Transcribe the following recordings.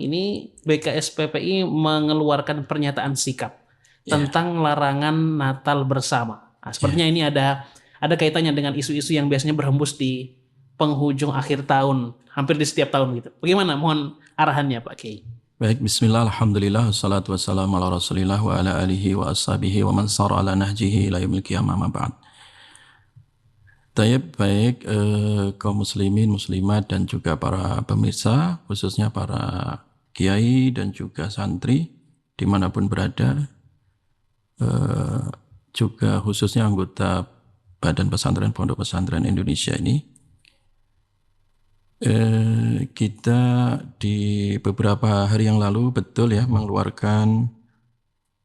ini BKSPPI mengeluarkan pernyataan sikap Ya, tentang larangan Natal bersama. Nah, ya. sepertinya ini ada kaitannya dengan isu-isu yang biasanya berhembus di penghujung akhir tahun, hampir di setiap tahun gitu. Bagaimana? Mohon arahannya Pak Kiai. Baik, bismillah, alhamdulillah, wassalatu wassalamu ala rasulillah wa ala alihi wa ashabihi wa man sara ala nahjihi ila yaumil qiyamah ma ba'd. Baik, kaum muslimin, muslimat dan juga para pemirsa, khususnya para kiai dan juga santri dimanapun berada, juga khususnya anggota Badan Pesantren Pondok Pesantren Indonesia ini, kita di beberapa hari yang lalu betul ya mengeluarkan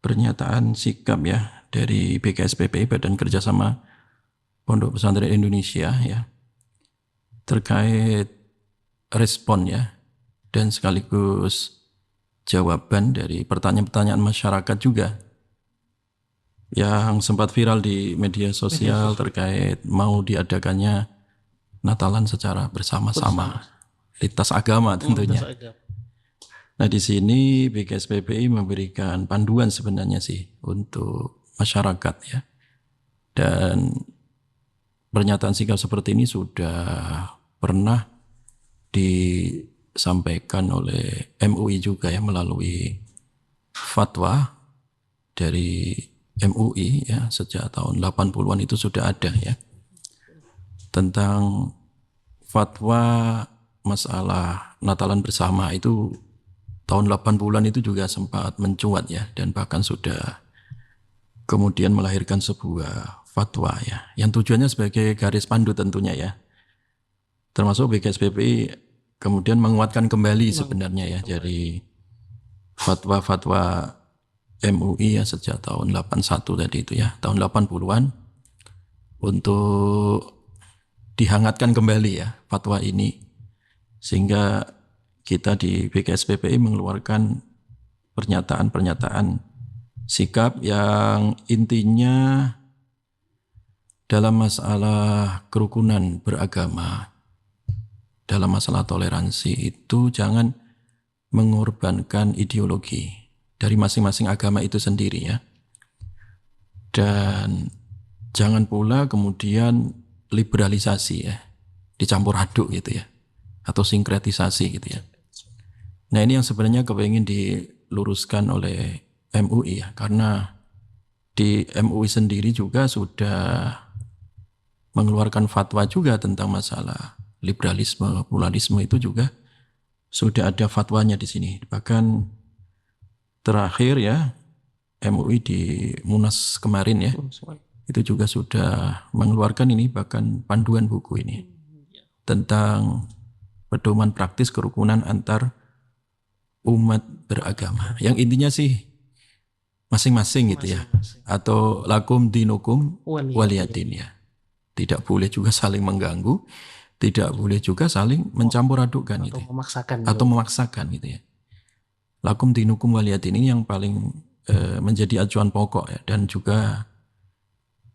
pernyataan sikap ya dari BKSPPI Badan Kerjasama Pondok Pesantren Indonesia ya terkait respon ya dan sekaligus jawaban dari pertanyaan-pertanyaan masyarakat juga yang sempat viral di media sosial terkait mau diadakannya Natalan secara bersama-sama lintas agama tentunya. Nah, di sini BKSPPI memberikan panduan sebenarnya sih untuk masyarakat ya. Dan pernyataan sikap seperti ini sudah pernah disampaikan oleh MUI juga ya melalui fatwa dari MUI ya sejak tahun 80-an itu sudah ada ya tentang fatwa masalah Natalan bersama itu tahun 80-an itu juga sempat mencuat ya dan bahkan sudah kemudian melahirkan sebuah fatwa ya yang tujuannya sebagai garis pandu tentunya ya termasuk BKSPPI kemudian menguatkan kembali sebenarnya ya dari fatwa-fatwa MUI ya sejak tahun 81 tadi itu ya tahun 80-an untuk dihangatkan kembali ya fatwa ini sehingga kita di BKSPPI mengeluarkan pernyataan-pernyataan sikap yang intinya dalam masalah kerukunan beragama, dalam masalah toleransi itu jangan mengorbankan ideologi dari masing-masing agama itu sendiri ya. Dan jangan pula kemudian liberalisasi ya, dicampur aduk gitu ya, atau sinkretisasi gitu ya. Nah ini yang sebenarnya kepengen diluruskan oleh MUI ya, karena di MUI sendiri juga sudah mengeluarkan fatwa juga tentang masalah liberalisme, pluralisme itu juga sudah ada fatwanya di sini. Bahkan terakhir ya MUI di Munas kemarin ya, itu juga sudah mengeluarkan ini bahkan panduan buku ini tentang pedoman praktis kerukunan antar umat beragama. Yang intinya sih masing-masing gitu ya. Atau lakum dinukum waliyadin ya. Tidak boleh juga saling mengganggu, tidak boleh juga saling mencampur adukkan gitu. Atau memaksakan gitu ya. Lakum dinukum waliyadin ini yang paling menjadi acuan pokok ya dan juga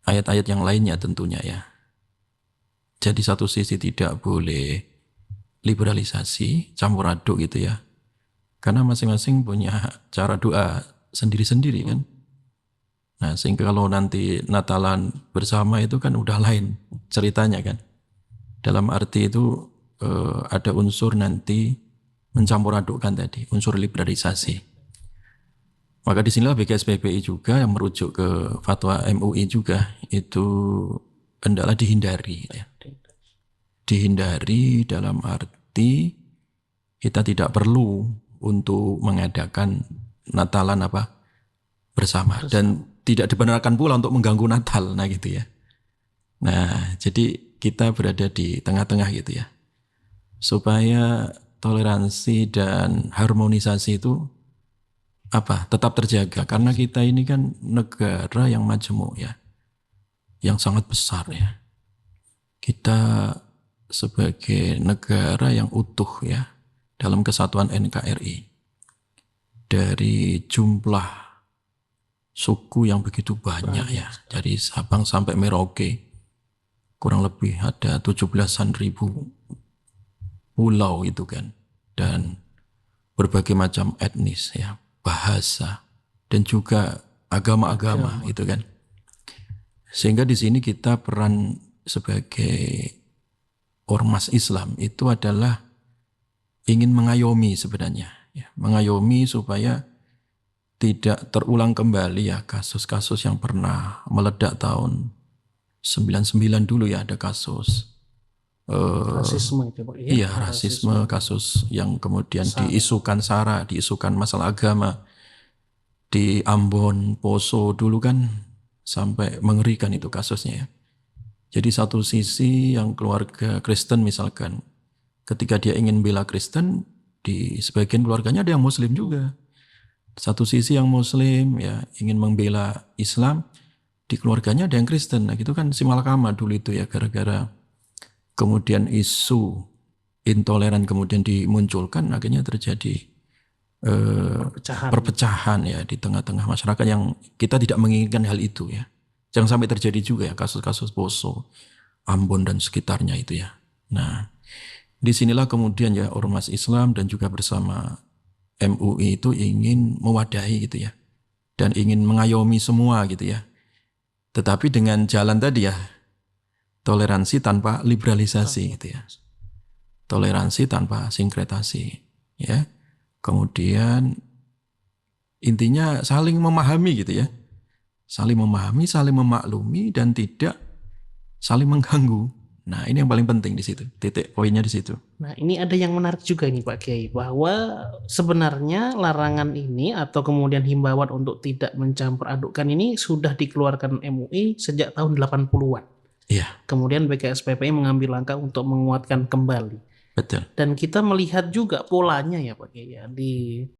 ayat-ayat yang lainnya tentunya ya. Jadi satu sisi tidak boleh liberalisasi, campur aduk gitu ya. Karena masing-masing punya cara doa sendiri-sendiri kan. Nah sehingga kalau nanti Natalan bersama itu kan udah lain ceritanya kan. Dalam arti itu ada unsur nanti mencampur adukkan tadi, unsur liberalisasi. Maka disinilah BKSPPI juga yang merujuk ke fatwa MUI juga itu hendaklah dihindari. Ya. Dihindari dalam arti kita tidak perlu untuk mengadakan Natalan bersama dan tidak dibenarkan pula untuk mengganggu Natal nah gitu ya. Nah, jadi kita berada di tengah-tengah gitu ya. Supaya toleransi dan harmonisasi itu tetap terjaga karena kita ini kan negara yang majemuk ya. Yang sangat besar ya. Kita sebagai negara yang utuh ya dalam kesatuan NKRI. Dari jumlah suku yang begitu banyak ya, dari Sabang sampai Merauke, kurang lebih ada 17.000 pulau itu kan, dan berbagai macam etnis ya, bahasa dan juga agama-agama gitu kan. Sehingga di sini kita peran sebagai ormas Islam itu adalah ingin mengayomi sebenarnya ya, mengayomi supaya tidak terulang kembali ya kasus-kasus yang pernah meledak tahun 99 dulu ya, ada kasus Rasisme itu Pak. iya rasisme, kasus yang kemudian diisukan SARA, diisukan masalah agama di Ambon, Poso dulu kan sampai mengerikan itu kasusnya ya. Jadi satu sisi yang keluarga Kristen misalkan, ketika dia ingin bela Kristen, di sebagian keluarganya ada yang Muslim juga. Satu sisi yang Muslim ya ingin membela Islam, di keluarganya ada yang Kristen. Nah gitu kan simalakama dulu itu ya, gara-gara kemudian isu intoleran kemudian dimunculkan, akhirnya terjadi perpecahan ya di tengah-tengah masyarakat yang kita tidak menginginkan hal itu ya. Jangan sampai terjadi juga ya kasus-kasus Poso, Ambon dan sekitarnya itu ya. Nah, disinilah kemudian ya ormas Islam dan juga bersama MUI itu ingin mewadahi gitu ya, dan ingin mengayomi semua gitu ya. Tetapi dengan jalan tadi ya, toleransi tanpa liberalisasi gitu ya, toleransi tanpa sinkretasi ya. Kemudian intinya saling memahami gitu ya, saling memahami, saling memaklumi dan tidak saling mengganggu. Nah ini yang paling penting di situ, titik poinnya di situ. Nah, ini ada yang menarik juga ini Pak Kiai, bahwa sebenarnya larangan ini atau kemudian himbauan untuk tidak mencampur adukkan ini sudah dikeluarkan MUI sejak tahun 80-an. Iya, Kemudian BKSPPI mengambil langkah untuk menguatkan kembali. betul. Dan kita melihat juga polanya ya Pak Kiai ya, di